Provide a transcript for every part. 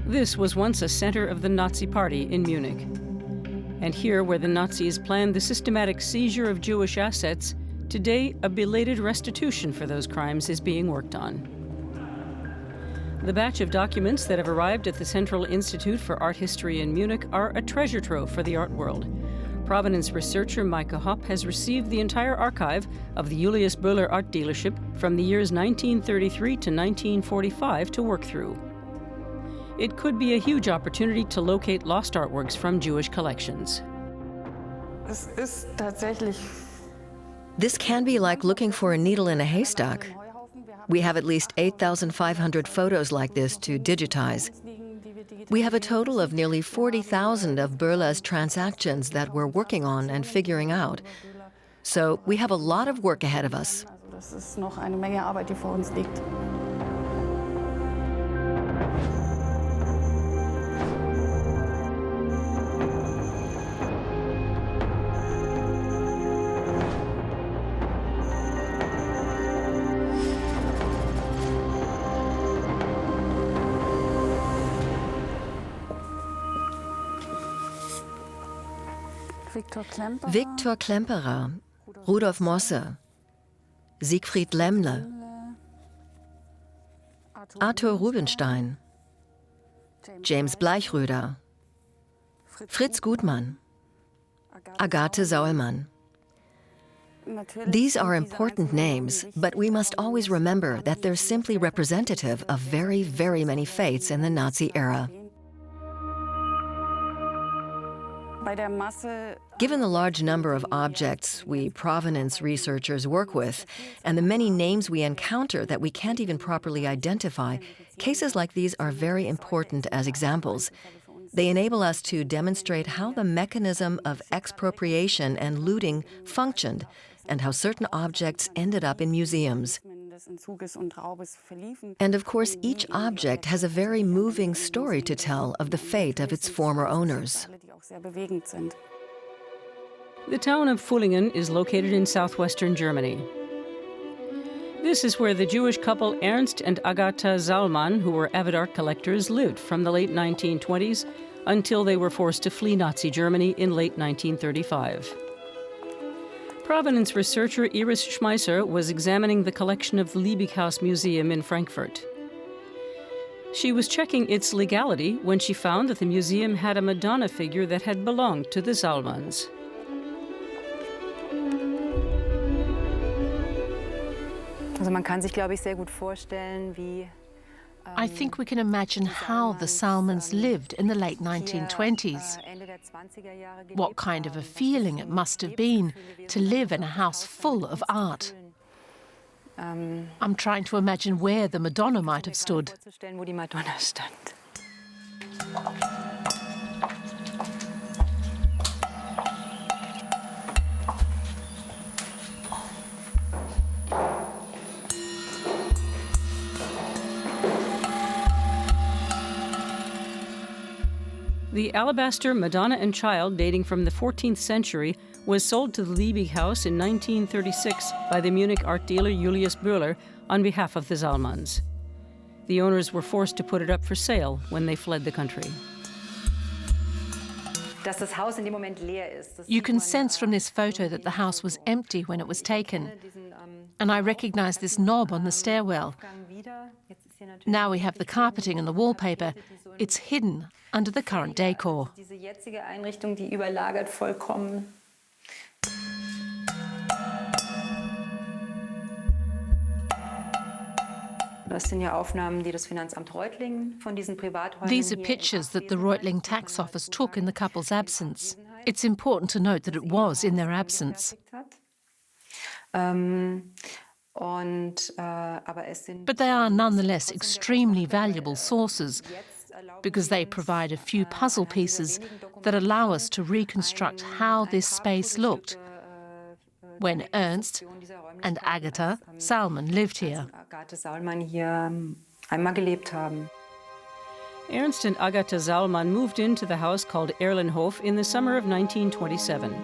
This was once a center of the Nazi Party in Munich. And here, where the Nazis planned the systematic seizure of Jewish assets, today a belated restitution for those crimes is being worked on. The batch of documents that have arrived at the Zentralinstitut for Art History in Munich are a treasure trove for the art world. Provenance researcher Maike Hopp has received the entire archive of the Julius Böhler art dealership from the years 1933 to 1945 to work through. It could be a huge opportunity to locate lost artworks from Jewish collections. This can be like looking for a needle in a haystack. We have at least 8,500 photos like this to digitize. We have a total of nearly 40,000 of Böhler's transactions that we're working on and figuring out. So we have a lot of work ahead of us. Viktor Klemperer, Rudolf Mosse, Siegfried Lemmle, Arthur Rubinstein, James Bleichröder, Fritz Gutmann, Agathe Saulmann. These are important names, but we must always remember that they're simply representative of very, very many fates in the Nazi era. Given the large number of objects we provenance researchers work with, and the many names we encounter that we can't even properly identify, cases like these are very important as examples. They enable us to demonstrate how the mechanism of expropriation and looting functioned, and how certain objects ended up in museums. And of course, each object has a very moving story to tell of the fate of its former owners. The town of Villingen is located in southwestern Germany. This is where the Jewish couple Ernst and Agathe Saulmann, who were avid art collectors, lived from the late 1920s until they were forced to flee Nazi Germany in late 1935. Provenance researcher Iris Schmeisser was examining the collection of the Liebighaus Museum in Frankfurt. She was checking its legality when she found that the museum had a Madonna figure that had belonged to the Saulmanns. I think we can imagine how the Saulmanns lived in the late 1920s. What kind of a feeling it must have been to live in a house full of art. I'm trying to imagine where the Madonna might have stood. The alabaster Madonna and Child, dating from the 14th century, was sold to the Liebighaus in 1936 by the Munich art dealer Julius Böhler on behalf of the Saulmanns. The owners were forced to put it up for sale when they fled the country. You can sense from this photo that the house was empty when it was taken. And I recognize this knob on the stairwell. Now we have the carpeting and the wallpaper. It's hidden under the current decor. These are pictures that the Reutling tax office took in the couple's absence. It's important to note that it was in their absence. But they are nonetheless extremely valuable sources because they provide a few puzzle pieces that allow us to reconstruct how this space looked when Ernst and Agathe Saulmann lived here. Ernst and Agathe Saulmann moved into the house called Erlenhof in the summer of 1927.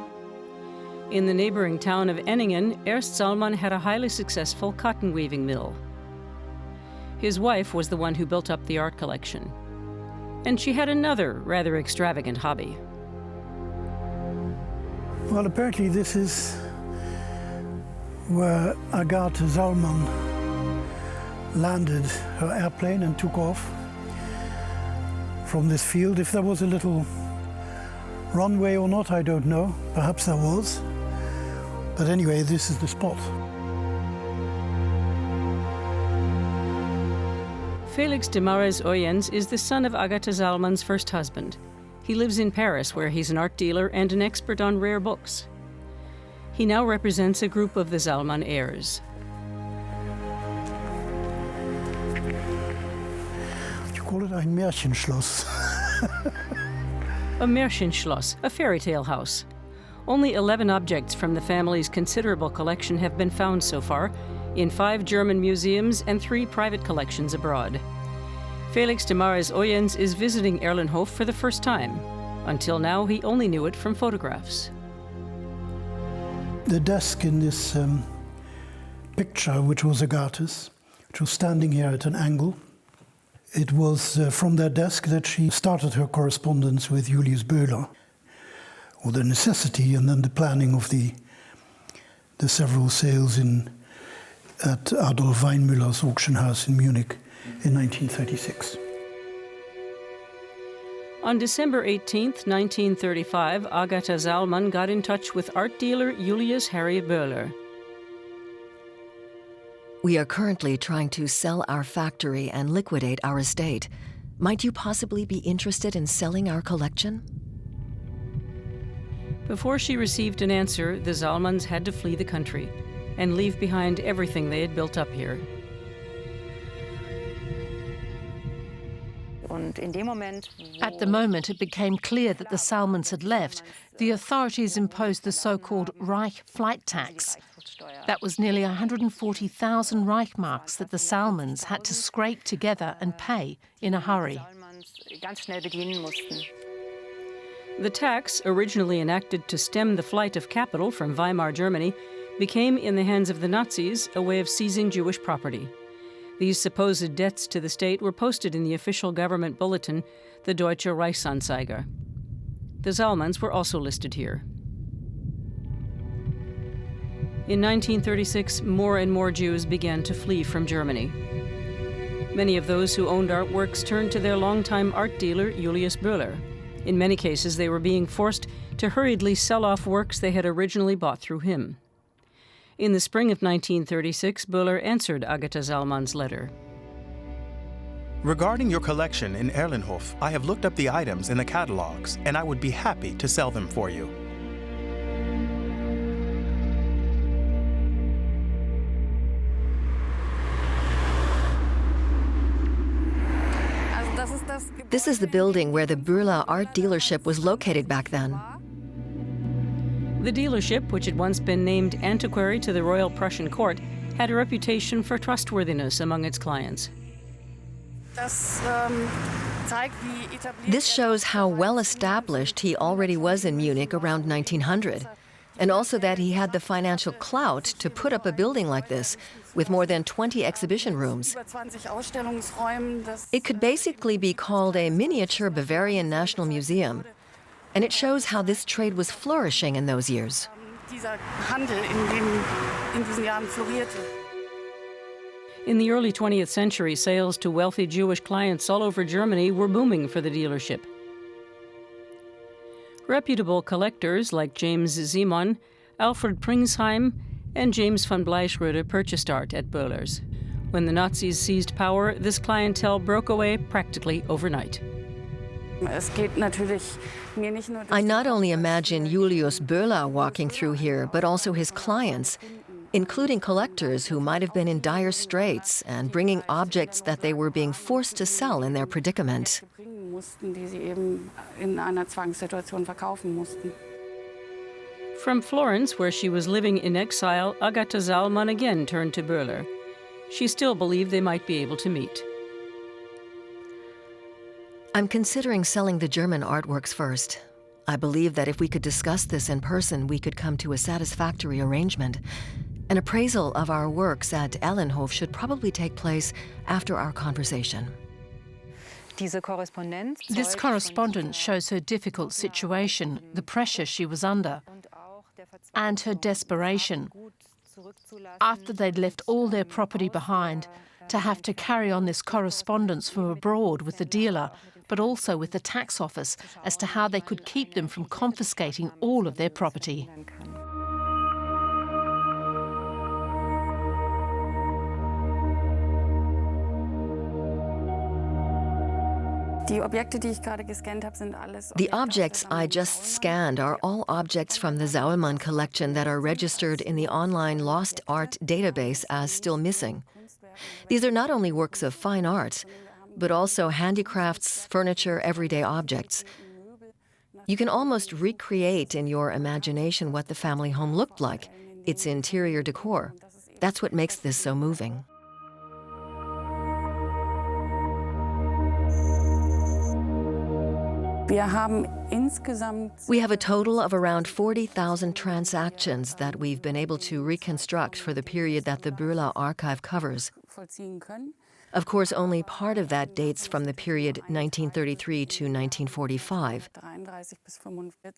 In the neighboring town of Enningen, Ernst Saulmann had a highly successful cotton weaving mill. His wife was the one who built up the art collection. And she had another rather extravagant hobby. Well, apparently this is where Agathe Saulmann landed her airplane and took off from this field. If there was a little runway or not, I don't know. Perhaps there was. But anyway, this is the spot. Felix de Marez Oyens is the son of Agathe Saulmann's first husband. He lives in Paris, where he's an art dealer and an expert on rare books. He now represents a group of the Saulmann heirs. You call it ein Märchenschloss. A Märchenschloss, a fairy tale house. Only 11 objects from the family's considerable collection have been found so far, in 5 German museums and 3 private collections abroad. Felix de Marez Oyens is visiting Erlenhof for the first time. Until now, he only knew it from photographs. The desk in this picture, which was Agathe's, which was standing here at an angle, it was from that desk that she started her correspondence with Julius Böhler, or the necessity and then the planning of the several sales at Adolf Weinmüller's auction house in Munich in 1936. On December 18, 1935, Agathe Saulmann got in touch with art dealer Julius Harry Böhler. We are currently trying to sell our factory and liquidate our estate. Might you possibly be interested in selling our collection? Before she received an answer, the Saulmanns had to flee the country and leave behind everything they had built up here. At the moment it became clear that the Saulmanns had left, the authorities imposed the so-called Reich flight tax. That was nearly 140,000 Reichmarks that the Saulmanns had to scrape together and pay in a hurry. The tax, originally enacted to stem the flight of capital from Weimar Germany, became, in the hands of the Nazis, a way of seizing Jewish property. These supposed debts to the state were posted in the official government bulletin, the Deutsche Reichsanzeiger. The Saulmanns were also listed here. In 1936, more and more Jews began to flee from Germany. Many of those who owned artworks turned to their longtime art dealer, Julius Böhler. In many cases, they were being forced to hurriedly sell off works they had originally bought through him. In the spring of 1936, Böhler answered Agathe Saulmann's letter. Regarding your collection in Erlenhof, I have looked up the items in the catalogs, and I would be happy to sell them for you. This is the building where the Böhler art dealership was located back then. The dealership, which had once been named antiquary to the Royal Prussian Court, had a reputation for trustworthiness among its clients. This shows how well established he already was in Munich around 1900, and also that he had the financial clout to put up a building like this, with more than 20 exhibition rooms. It could basically be called a miniature Bavarian National Museum, and it shows how this trade was flourishing in those years. In the early 20th century, sales to wealthy Jewish clients all over Germany were booming for the dealership. Reputable collectors like James Simon, Alfred Pringsheim, and James von Bleischroeder purchased art at Böhler's. When the Nazis seized power, this clientele broke away practically overnight. I not only imagine Julius Böhler walking through here, but also his clients, including collectors who might have been in dire straits and bringing objects that they were being forced to sell in their predicament. From Florence, where she was living in exile, Agathe Saulmann again turned to Böhler. She still believed they might be able to meet. I'm considering selling the German artworks first. I believe that if we could discuss this in person, we could come to a satisfactory arrangement. An appraisal of our works at Erlenhof should probably take place after our conversation. This correspondence shows her difficult situation, the pressure she was under, and her desperation. After they'd left all their property behind, to have to carry on this correspondence from abroad with the dealer, but also with the tax office as to how they could keep them from confiscating all of their property. The objects I just scanned are all objects from the Saulmann collection that are registered in the online Lost Art database as still missing. These are not only works of fine art, but also handicrafts, furniture, everyday objects. You can almost recreate in your imagination what the family home looked like, its interior decor. That's what makes this so moving. We have a total of around 40,000 transactions that we've been able to reconstruct for the period that the Böhler archive covers. Of course, only part of that dates from the period 1933 to 1945.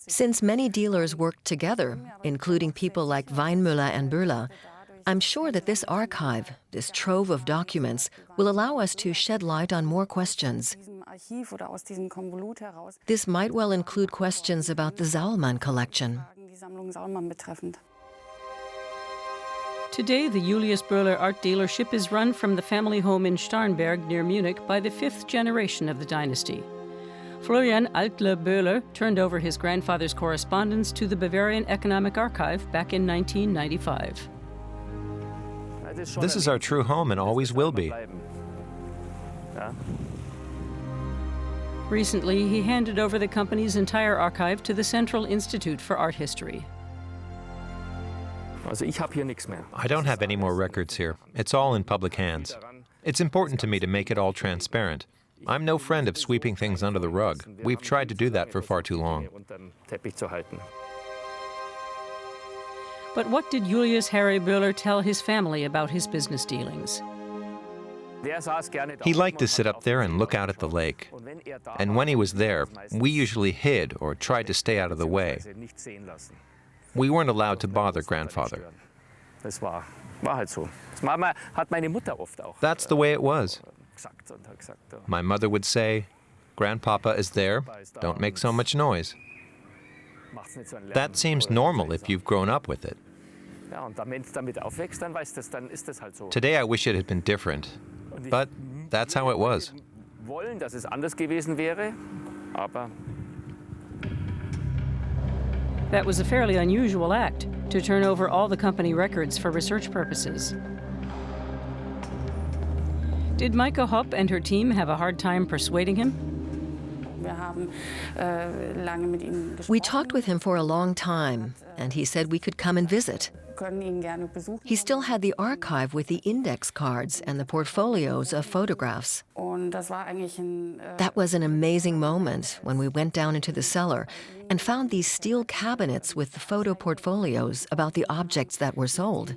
Since many dealers worked together, including people like Weinmüller and Böhler, I'm sure that this archive, this trove of documents, will allow us to shed light on more questions. This might well include questions about the Saulmann collection. Today, the Julius Böhler art dealership is run from the family home in Starnberg near Munich by the fifth generation of the dynasty. Florian Altle Böhler turned over his grandfather's correspondence to the Bavarian Economic Archive back in 1995. This is our true home and always will be. Recently, he handed over the company's entire archive to the Zentralinstitut for Art History. I don't have any more records here. It's all in public hands. It's important to me to make it all transparent. I'm no friend of sweeping things under the rug. We've tried to do that for far too long. But what did Julius Harry Böhler tell his family about his business dealings? He liked to sit up there and look out at the lake. And when he was there, we usually hid or tried to stay out of the way. We weren't allowed to bother grandfather. That's the way it was. My mother would say, "Grandpapa is there, don't make so much noise." That seems normal if you've grown up with it. Today I wish it had been different, but that's how it was. That was a fairly unusual act, to turn over all the company records for research purposes. Did Maike Hopp and her team have a hard time persuading him? We talked with him for a long time, and he said we could come and visit. He still had the archive with the index cards and the portfolios of photographs. That was an amazing moment when we went down into the cellar and found these steel cabinets with the photo portfolios about the objects that were sold.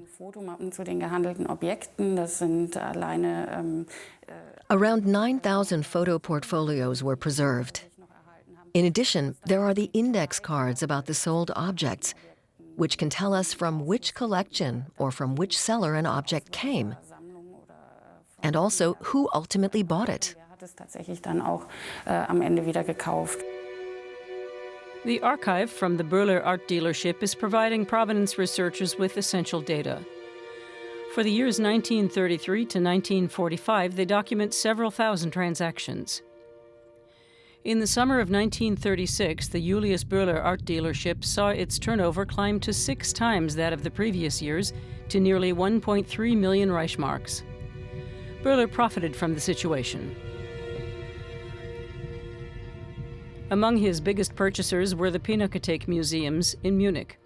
Around 9,000 photo portfolios were preserved. In addition, there are the index cards about the sold objects, which can tell us from which collection or from which seller an object came, and also who ultimately bought it. The archive from the Böhler art dealership is providing provenance researchers with essential data. For the years 1933 to 1945, they document several thousand transactions. In the summer of 1936, the Julius Böhler art dealership saw its turnover climb to 6 times that of the previous years, to nearly 1.3 million Reichsmarks. Böhler profited from the situation. Among his biggest purchasers were the Pinakothek museums in Munich.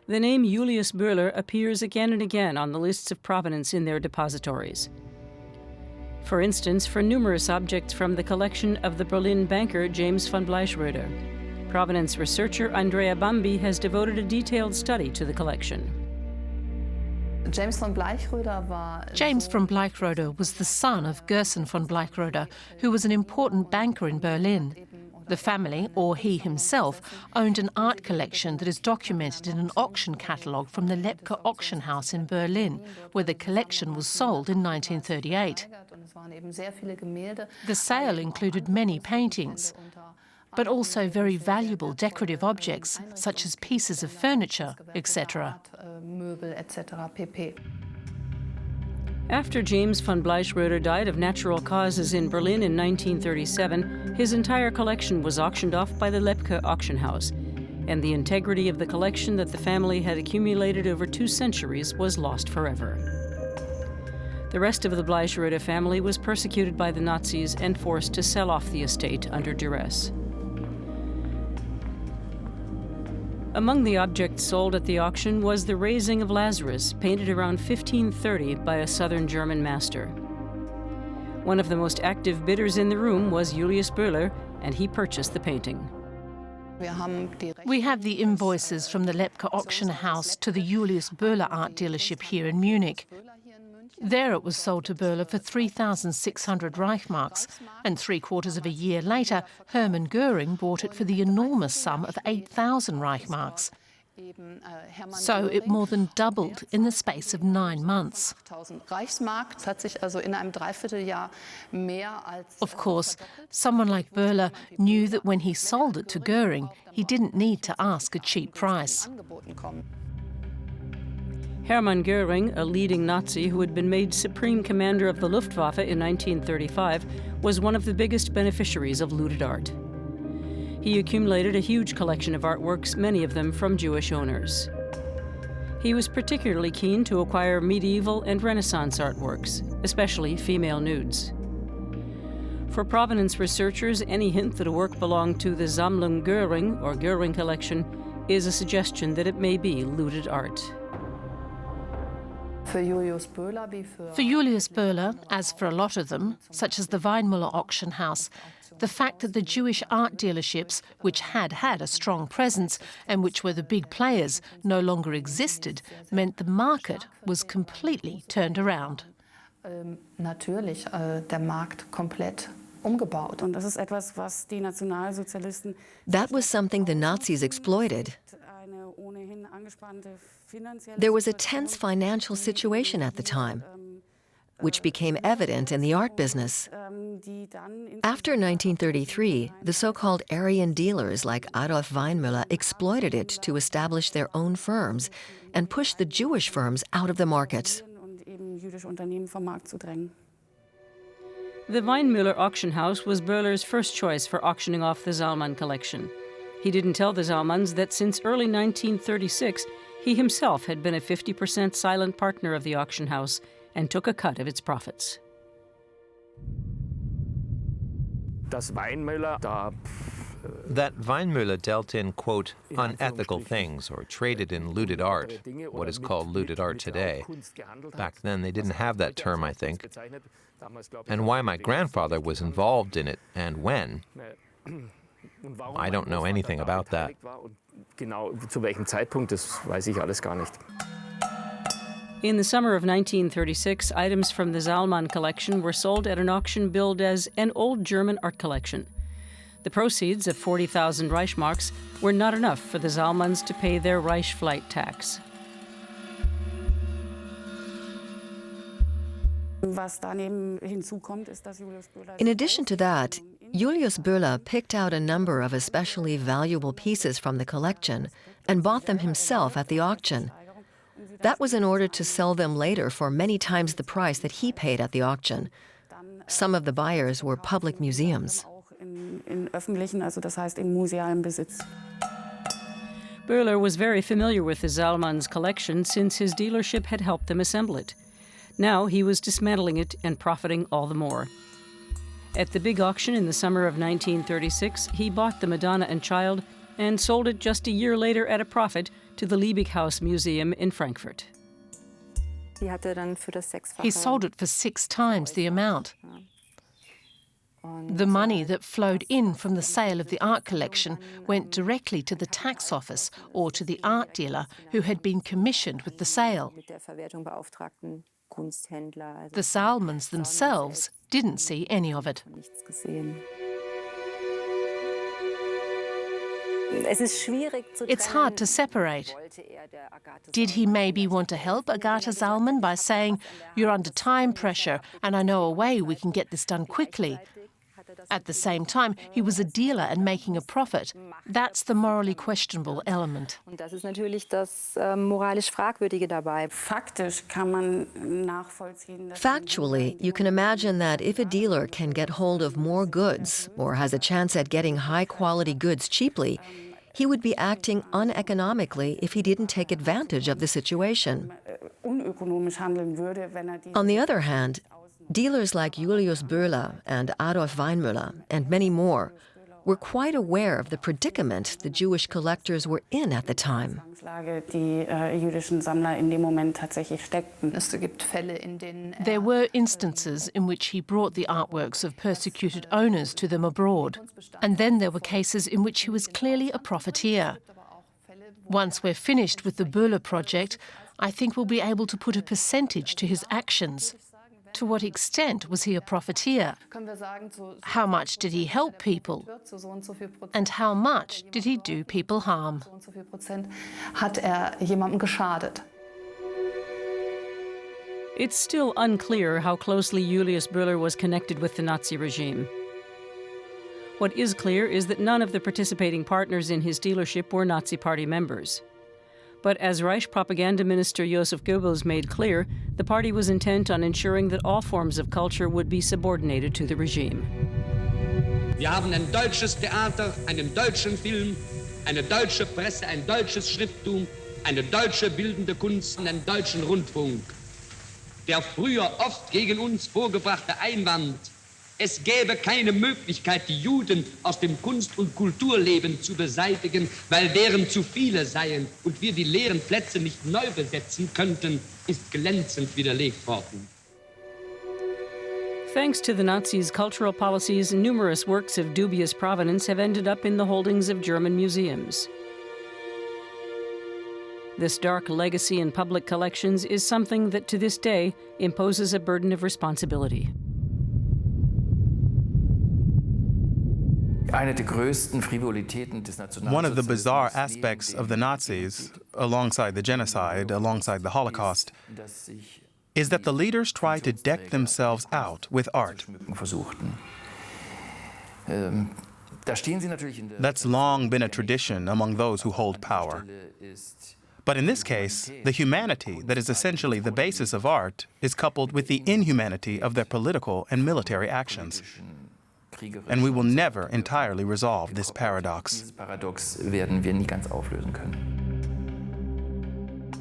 The name Julius Böhler appears again and again on the lists of provenance in their depositories. For instance, for numerous objects from the collection of the Berlin banker James von Bleischroeder. Provenance researcher Andrea Bambi has devoted a detailed study to the collection. James von Bleichroeder was the son of Gurs von Bleichroeder, who was an important banker in Berlin. The family, or he himself, owned an art collection that is documented in an auction catalogue from the Lepke auction house in Berlin, where the collection was sold in 1938. The sale included many paintings, but also very valuable decorative objects, such as pieces of furniture, etc. After James von Bleichroeder died of natural causes in Berlin in 1937, his entire collection was auctioned off by the Lepke auction house, and the integrity of the collection that the family had accumulated over 2 centuries was lost forever. The rest of the Bleichroeder family was persecuted by the Nazis and forced to sell off the estate under duress. Among the objects sold at the auction was the Raising of Lazarus, painted around 1530 by a southern German master. One of the most active bidders in the room was Julius Böhler, and he purchased the painting. We have the invoices from the Lepke auction house to the Julius Böhler art dealership here in Munich. There it was sold to Böhler for 3,600 Reichmarks, and 3/4 of a year later, Hermann Göring bought it for the enormous sum of 8,000 Reichmarks. So it more than doubled in the space of 9 months. Of course, someone like Böhler knew that when he sold it to Göring, he didn't need to ask a cheap price. Hermann Göring, a leading Nazi who had been made Supreme Commander of the Luftwaffe in 1935, was one of the biggest beneficiaries of looted art. He accumulated a huge collection of artworks, many of them from Jewish owners. He was particularly keen to acquire medieval and Renaissance artworks, especially female nudes. For provenance researchers, any hint that a work belonged to the Sammlung Göring, or Göring collection, is a suggestion that it may be looted art. For Julius Böhler, as for a lot of them, such as the Weinmüller auction house, the fact that the Jewish art dealerships, which had had a strong presence and which were the big players, no longer existed, meant the market was completely turned around. That was something the Nazis exploited. There was a tense financial situation at the time, which became evident in the art business. After 1933, the so-called Aryan dealers like Adolf Weinmüller exploited it to establish their own firms and push the Jewish firms out of the market. The Weinmüller auction house was Böhler's first choice for auctioning off the Saulmann collection. He didn't tell the Saulmanns that since early 1936, he himself had been a 50% silent partner of the auction house and took a cut of its profits. That Weinmüller dealt in, quote, unethical things or traded in looted art, what is called looted art today. Back then they didn't have that term, I think. And why my grandfather was involved in it and when, I don't know anything about that. In the summer of 1936, items from the Saulmann collection were sold at an auction billed as an old German art collection. The proceeds of 40,000 Reichmarks were not enough for the Saulmanns to pay their Reich flight tax. In addition to that, Julius Böhler picked out a number of especially valuable pieces from the collection and bought them himself at the auction. That was in order to sell them later for many times the price that he paid at the auction. Some of the buyers were public museums. Böhler was very familiar with the Saulmanns' collection since his dealership had helped them assemble it. Now he was dismantling it and profiting all the more. At the big auction in the summer of 1936, he bought the Madonna and Child and sold it just a year later at a profit to the Liebighaus Museum in Frankfurt. He sold it for 6 times the amount. The money that flowed in from the sale of the art collection went directly to the tax office or to the art dealer who had been commissioned with the sale. The Saulmanns themselves didn't see any of it. It's hard to separate. Did he maybe want to help Agathe Saulmann by saying, "You're under time pressure and I know a way we can get this done quickly"? At the same time, he was a dealer and making a profit. That's the morally questionable element. Factually, you can imagine that if a dealer can get hold of more goods or has a chance at getting high-quality goods cheaply, he would be acting uneconomically if he didn't take advantage of the situation. On the other hand, dealers like Julius Böhler and Adolf Weinmüller and many more were quite aware of the predicament the Jewish collectors were in at the time. There were instances in which he brought the artworks of persecuted owners to them abroad, and then there were cases in which he was clearly a profiteer. Once we're finished with the Böhler project, I think we'll be able to put a percentage to his actions. To what extent was he a profiteer? How much did he help people? And how much did he do people harm? It's still unclear how closely Julius Böhler was connected with the Nazi regime. What is clear is that none of the participating partners in his dealership were Nazi Party members. But as Reich propaganda minister Joseph Goebbels made clear, the party was intent on ensuring that all forms of culture would be subordinated to the regime. Wir haben ein deutsches Theater, einen deutschen Film, eine deutsche Presse, ein deutsches Schrifttum, eine deutsche bildende Kunst und einen deutschen Rundfunk. Der früher oft gegen uns vorgebrachte Einwand, es gäbe keine Möglichkeit, die Juden aus dem Kunst- und Kulturleben zu beseitigen, weil deren zu viele seien und wir die leeren Plätze nicht neu besetzen könnten, ist glänzend widerlegt worden. Thanks to the Nazis' cultural policies, numerous works of dubious provenance have ended up in the holdings of German museums. This dark legacy in public collections is something that to this day imposes a burden of responsibility. One of the bizarre aspects of the Nazis, alongside the genocide, alongside the Holocaust, is that the leaders try to deck themselves out with art. That's long been a tradition among those who hold power. But in this case, the humanity that is essentially the basis of art is coupled with the inhumanity of their political and military actions. And we will never entirely resolve this paradox.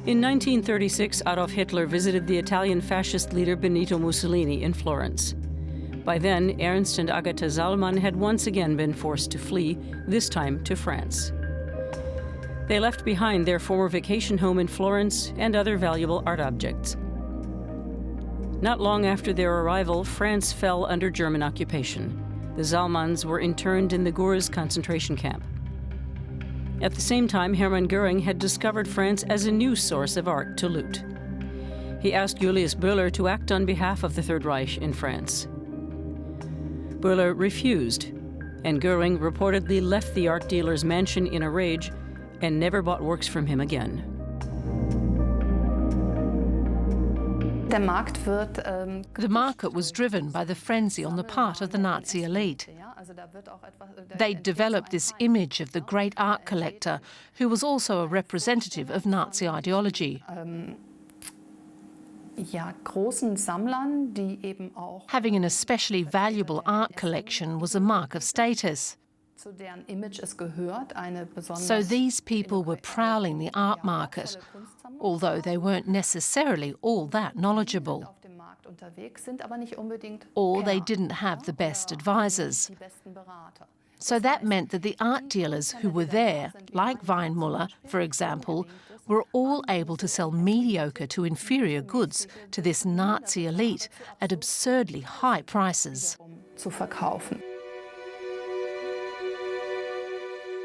In 1936, Adolf Hitler visited the Italian fascist leader Benito Mussolini in Florence. By then, Ernst and Agathe Saulmann had once again been forced to flee, this time to France. They left behind their former vacation home in Florence and other valuable art objects. Not long after their arrival, France fell under German occupation. The Saulmanns were interned in the Gurs concentration camp. At the same time, Hermann Göring had discovered France as a new source of art to loot. He asked Julius Böhler to act on behalf of the Third Reich in France. Böhler refused, and Göring reportedly left the art dealer's mansion in a rage and never bought works from him again. The market was driven by the frenzy on the part of the Nazi elite. They developed this image of the great art collector, who was also a representative of Nazi ideology. Having an especially valuable art collection was a mark of status. So these people were prowling the art market, although they weren't necessarily all that knowledgeable. Or they didn't have the best advisors. So that meant that the art dealers who were there, like Weinmüller, for example, were all able to sell mediocre to inferior goods to this Nazi elite at absurdly high prices. zu verkaufen.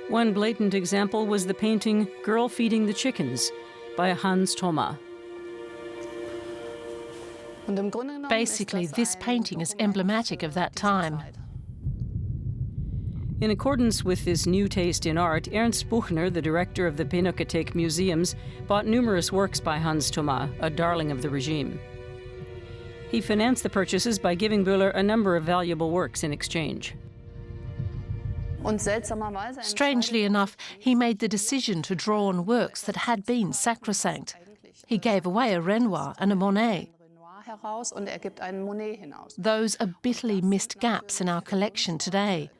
One blatant example was the painting Girl Feeding the Chickens by Ernst Saulmann. Basically, this painting is emblematic of that time. In accordance with this new taste in art, Ernst Böhler, the director of the Pinakothek Museums, bought numerous works by Ernst Saulmann, a darling of the regime. He financed the purchases by giving Böhler a number of valuable works in exchange. Strangely enough, he made the decision to draw on works that had been sacrosanct. He gave away a Renoir and a Monet. Those are bitterly missed gaps in our collection today.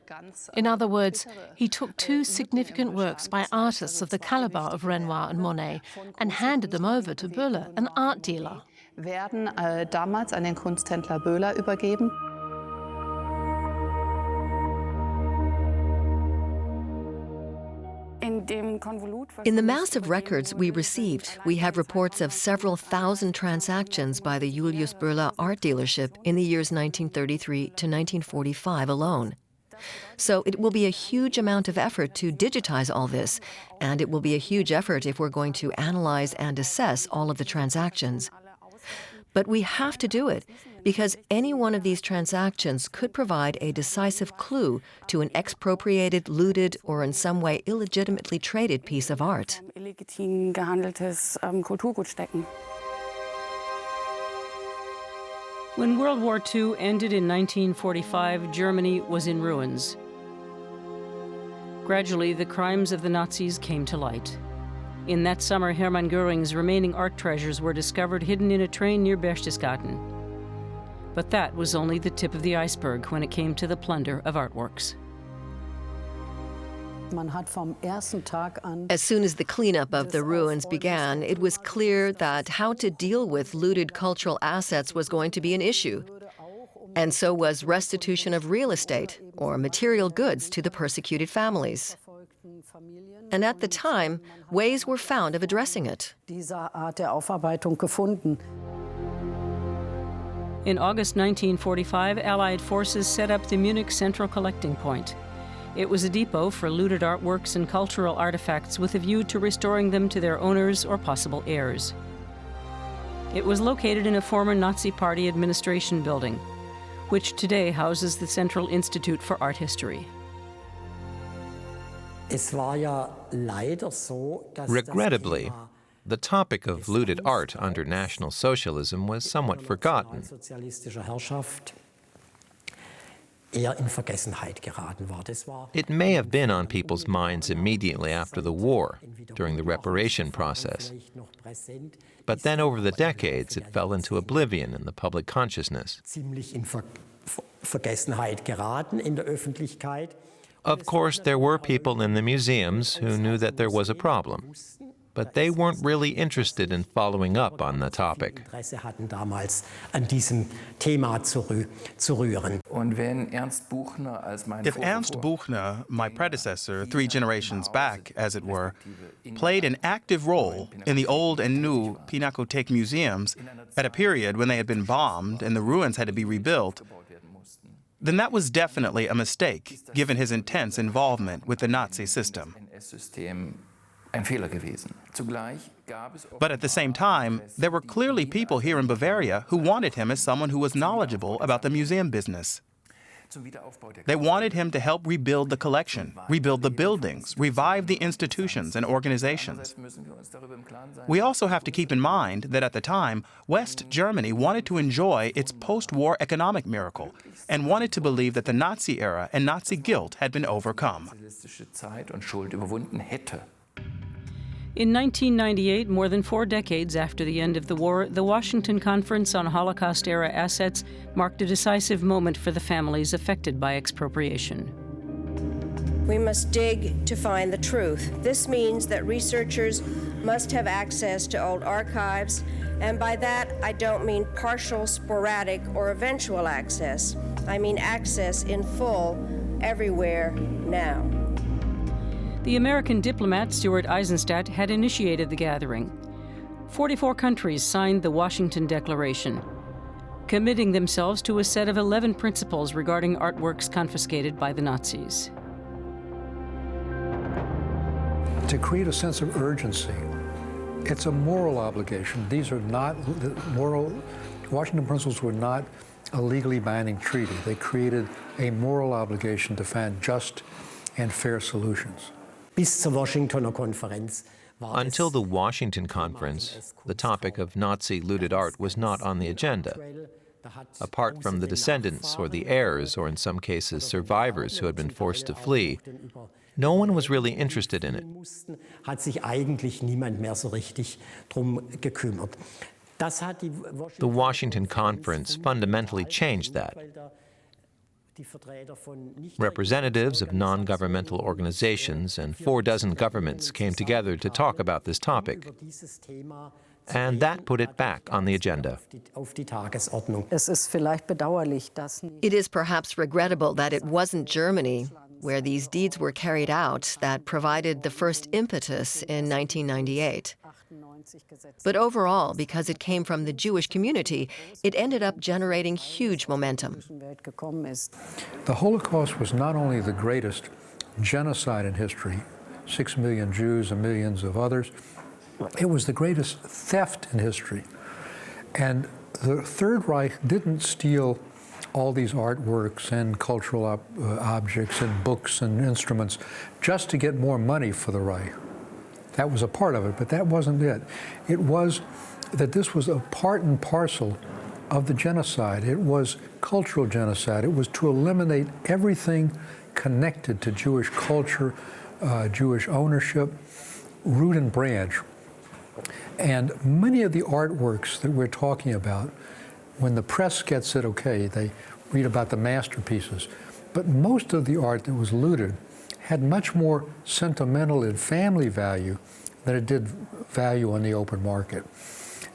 In other words, he took two significant works by artists of the caliber of Renoir and Monet and handed them over to Böhler, an art dealer. Werden damals an den Kunsthändler Böhler übergeben. In the mass of records we received, we have reports of several thousand transactions by the Julius Böhler art dealership in the years 1933 to 1945 alone. So it will be a huge amount of effort to digitize all this, and it will be a huge effort if we're going to analyze and assess all of the transactions. But we have to do it, because any one of these transactions could provide a decisive clue to an expropriated, looted, or in some way illegitimately traded piece of art. When World War II ended in 1945, Germany was in ruins. Gradually, the crimes of the Nazis came to light. In that summer, Hermann Göring's remaining art treasures were discovered hidden in a train near Berchtesgaden. But that was only the tip of the iceberg when it came to the plunder of artworks. As soon as the cleanup of the ruins began, it was clear that how to deal with looted cultural assets was going to be an issue. And so was restitution of real estate or material goods to the persecuted families. And at the time, ways were found of addressing it. In August 1945, Allied forces set up the Munich Central Collecting Point. It was a depot for looted artworks and cultural artifacts with a view to restoring them to their owners or possible heirs. It was located in a former Nazi Party administration building, which today houses the Zentralinstitut for Art History. Regrettably, the topic of looted art under National Socialism was somewhat forgotten. It may have been on people's minds immediately after the war, during the reparation process. But then over the decades, it fell into oblivion in the public consciousness. Of course, there were people in the museums who knew that there was a problem, but they weren't really interested in following up on the topic. If Ernst Buchner, my predecessor, 3 generations back, as it were, played an active role in the old and new Pinakothek museums at a period when they had been bombed and the ruins had to be rebuilt, then that was definitely a mistake, given his intense involvement with the Nazi system. But at the same time, there were clearly people here in Bavaria who wanted him as someone who was knowledgeable about the museum business. They wanted him to help rebuild the collection, rebuild the buildings, revive the institutions and organizations. We also have to keep in mind that at the time, West Germany wanted to enjoy its post-war economic miracle and wanted to believe that the Nazi era and Nazi guilt had been overcome. In 1998, more than 4 decades after the end of the war, the Washington Conference on Holocaust-era Assets marked a decisive moment for the families affected by expropriation. We must dig to find the truth. This means that researchers must have access to old archives, and by that I don't mean partial, sporadic, or eventual access. I mean access in full, everywhere, now. The American diplomat Stuart Eisenstadt had initiated the gathering. 44 countries signed the Washington Declaration. committing themselves to a set of 11 principles regarding artworks confiscated by the Nazis. To create a sense of urgency, it's a moral obligation. These are not moral, Washington Principles were not a legally binding treaty. They created a moral obligation to find just and fair solutions. Until the Washington Conference, the topic of Nazi looted art was not on the agenda. Apart from the descendants or the heirs, or in some cases survivors who had been forced to flee, no one was really interested in it. The Washington Conference fundamentally changed that. Representatives of non-governmental organizations and 46 governments came together to talk about this topic, and that put it back on the agenda. It is perhaps regrettable that it wasn't Germany, where these deeds were carried out, that provided the first impetus in 1998. But overall, because it came from the Jewish community, it ended up generating huge momentum. The Holocaust was not only the greatest genocide in history, 6 million Jews and millions of others, it was the greatest theft in history. And the Third Reich didn't steal all these artworks and cultural objects and books and instruments just to get more money for the Reich. That was a part of it, but that wasn't it. It was that this was a part and parcel of the genocide. It was cultural genocide. It was to eliminate everything connected to Jewish culture, Jewish ownership, root and branch. And many of the artworks that we're talking about, when the press gets it, okay, they read about the masterpieces. But most of the art that was looted had much more sentimental and family value than it did value on the open market.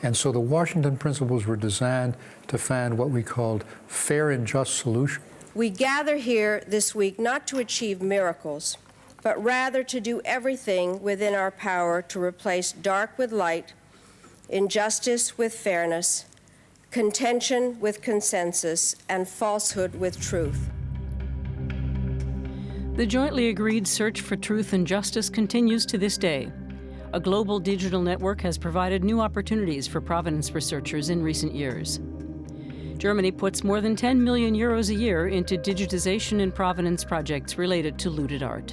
And so the Washington Principles were designed to find what we called fair and just solutions. We gather here this week not to achieve miracles, but rather to do everything within our power to replace dark with light, injustice with fairness, contention with consensus, and falsehood with truth. The jointly agreed search for truth and justice continues to this day. A global digital network has provided new opportunities for provenance researchers in recent years. Germany puts more than 10 million euros a year into digitization and provenance projects related to looted art.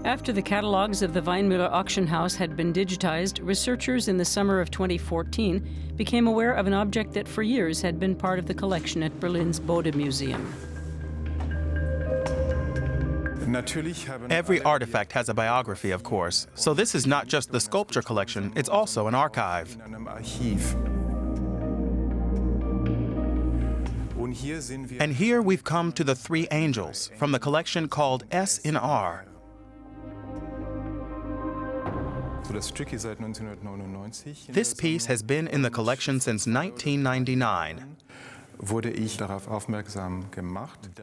After the catalogs of the Weinmüller auction house had been digitized, researchers in the summer of 2014 became aware of an object that for years had been part of the collection at Berlin's Bode Museum. Every artifact has a biography, of course, so this is not just the sculpture collection, it's also an archive. And here we've come to the Three Angels from the collection called S in R. This piece has been in the collection since 1999.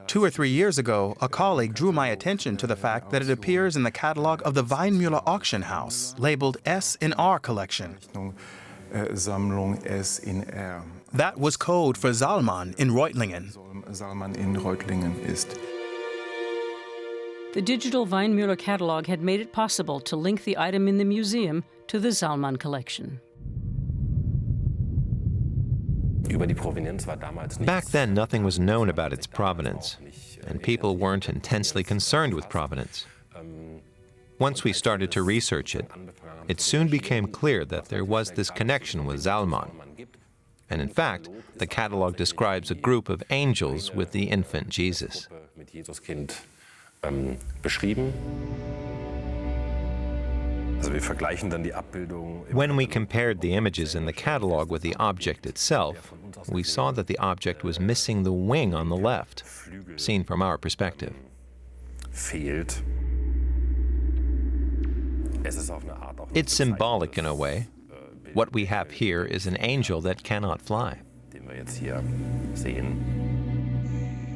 2 or 3 years ago, a colleague drew my attention to the fact that it appears in the catalog of the Weinmüller auction house, labeled S in R collection. That was code for Saulmann in Reutlingen. The digital Weinmüller catalog had made it possible to link the item in the museum to the Saulmann collection. Back then, nothing was known about its provenance, and people weren't intensely concerned with provenance. Once we started to research it, it soon became clear that there was this connection with Saulmann. And in fact, the catalog describes a group of angels with the infant Jesus. When we compared the images in the catalog with the object itself, we saw that the object was missing the wing on the left, seen from our perspective. It's symbolic in a way. What we have here is an angel that cannot fly.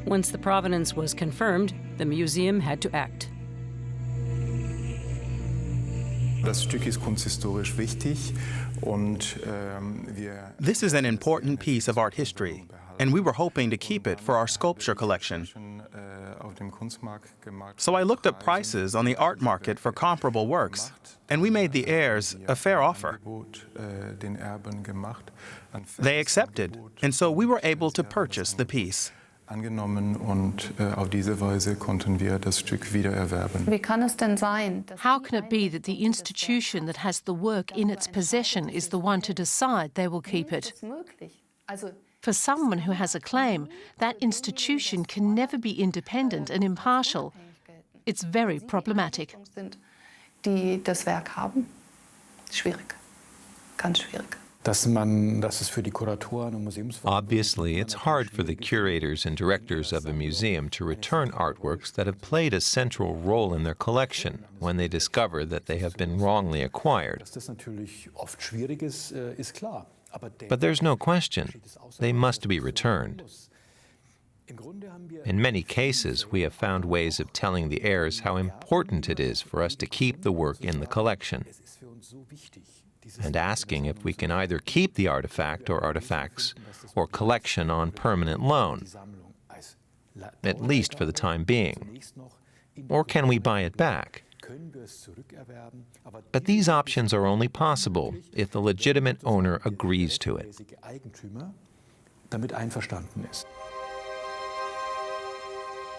Once the provenance was confirmed, the museum had to act. Das Stück ist kunsthistorisch wichtig und This is an important piece of art history, and we were hoping to keep it for our sculpture collection. So I looked up prices on the art market for comparable works, and we made the heirs a fair offer. They accepted, and so we were able to purchase the piece. Angenommen und auf diese Weise konnten wir das Stück wiedererwerben. Wie kann es denn sein? How can it be that the institution that has the work in its possession is the one to decide they will keep it? For someone who has a claim, that institution can never be independent and impartial. It's very problematic. Die das Werk haben? Schwierig. Ganz schwierig. Obviously, it's hard for the curators and directors of a museum to return artworks that have played a central role in their collection when they discover that they have been wrongly acquired. But there's no question, they must be returned. In many cases, we have found ways of telling the heirs how important it is for us to keep the work in the collection, and asking if we can either keep the artifact or artifacts or collection on permanent loan, at least for the time being, or can we buy it back? But these options are only possible if the legitimate owner agrees to it.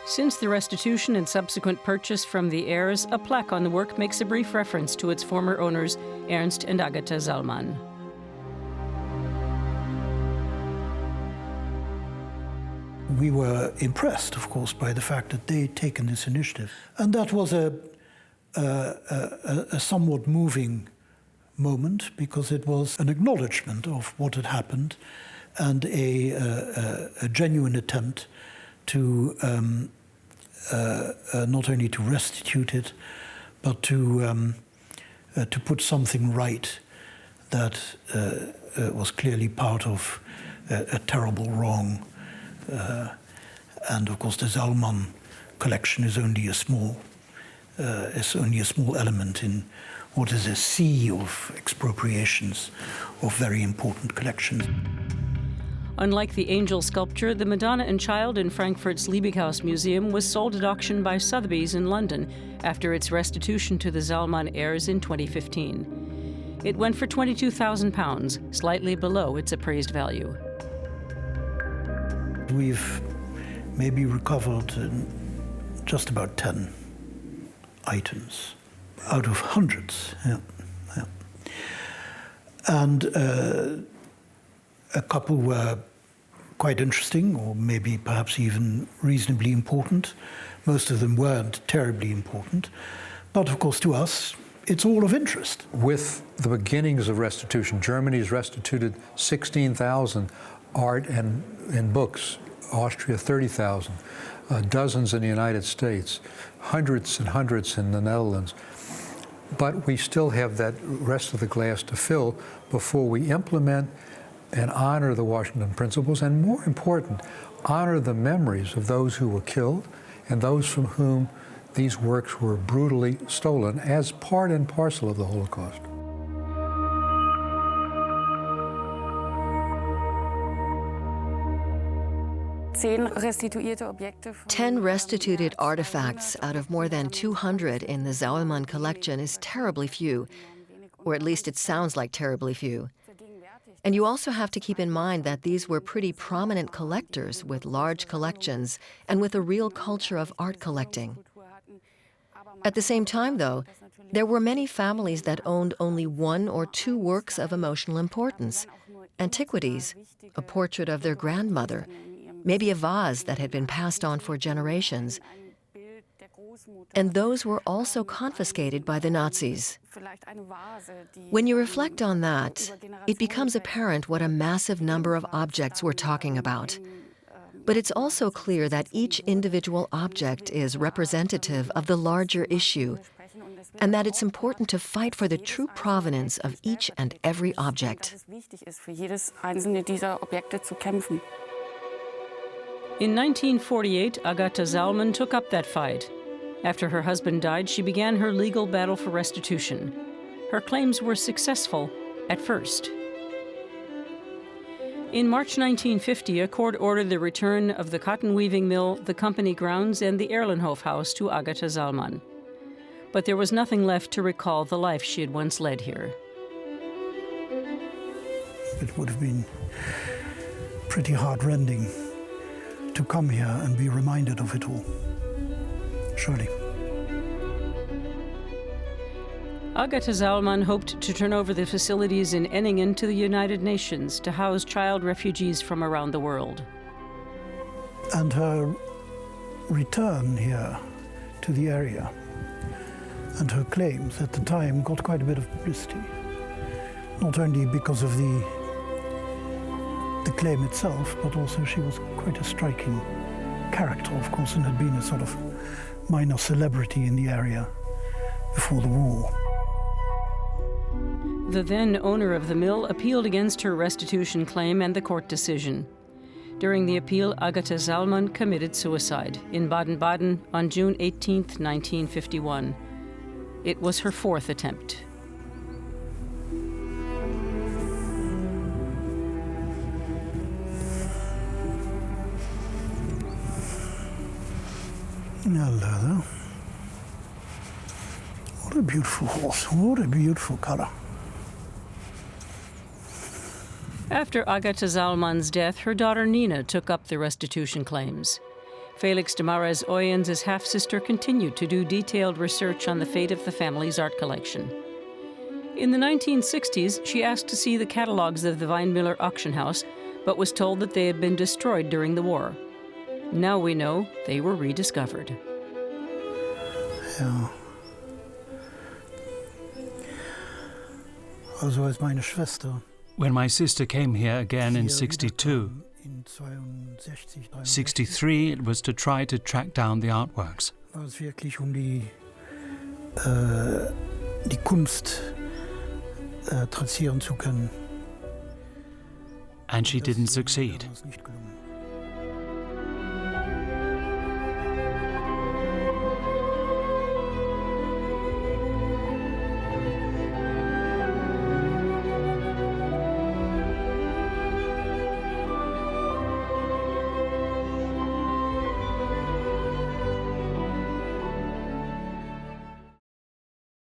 Since the restitution and subsequent purchase from the heirs, a plaque on the work makes a brief reference to its former owners, Ernst and Agathe Saulmann. We were impressed, of course, by the fact that they'd taken this initiative. And that was a somewhat moving moment, because it was an acknowledgement of what had happened and a genuine attempt to not only to restitute it, but to put something right that was clearly part of a terrible wrong. And of course, the Saulmann collection is only a small element in what is a sea of expropriations of very important collections. Unlike the angel sculpture, the Madonna and Child in Frankfurt's Liebighaus Museum was sold at auction by Sotheby's in London after its restitution to the Saulmann heirs in 2015. It went for £22,000, slightly below its appraised value. We've maybe recovered just about 10 items out of hundreds. Yeah. And a couple were quite interesting, or maybe perhaps even reasonably important. Most of them weren't terribly important. But of course, to us, it's all of interest. With the beginnings of restitution, Germany's restituted 16,000 art and books, Austria 30,000, dozens in the United States, hundreds and hundreds in the Netherlands. But we still have that rest of the glass to fill before we implement and honor the Washington Principles, and more important, honor the memories of those who were killed and those from whom these works were brutally stolen as part and parcel of the Holocaust. Ten restituted artifacts out of more than 200 in the Saulmann collection is terribly few, or at least it sounds like terribly few. And you also have to keep in mind that these were pretty prominent collectors with large collections and with a real culture of art collecting. At the same time, though, there were many families that owned only one or two works of emotional importance, antiquities, a portrait of their grandmother, maybe a vase that had been passed on for generations. And those were also confiscated by the Nazis. When you reflect on that, it becomes apparent what a massive number of objects we're talking about. But it's also clear that each individual object is representative of the larger issue, and that it's important to fight for the true provenance of each and every object. In 1948, Agathe Saulmann took up that fight. After her husband died, she began her legal battle for restitution. her claims were successful at first. In March 1950, a court ordered the return of the cotton weaving mill, the company grounds, and the Erlenhof house to Agathe Saulmann. But there was nothing left to recall the life she had once led here. It would have been pretty heartrending to come here and be reminded of it all, surely. Agathe Saulmann hoped to turn over the facilities in Enningen to the United Nations to house child refugees from around the world. And her return here to the area and her claims at the time got quite a bit of publicity, not only because of the claim itself, but also she was quite a striking character, of course, and had been a sort of minor celebrity in the area before the war. The then owner of the mill appealed against her restitution claim and the court decision. During the appeal, Agathe Saulmann committed suicide in Baden-Baden on June 18, 1951. It was her fourth attempt. Hello. What a beautiful horse, what a beautiful color. After Agathe Saulmann's death, her daughter Nina took up the restitution claims. Felix de Marez Oyens' half-sister continued to do detailed research on the fate of the family's art collection. In the 1960s, she asked to see the catalogs of the Weinmüller auction house, but was told that they had been destroyed during the war. Now we know they were rediscovered. Ja. Also als meine Schwester. When my sister came here again in 62, 63 it was to try to track down the artworks. War es wirklich die Kunst trazieren zu können. And she didn't succeed. Das ist nicht gelungen.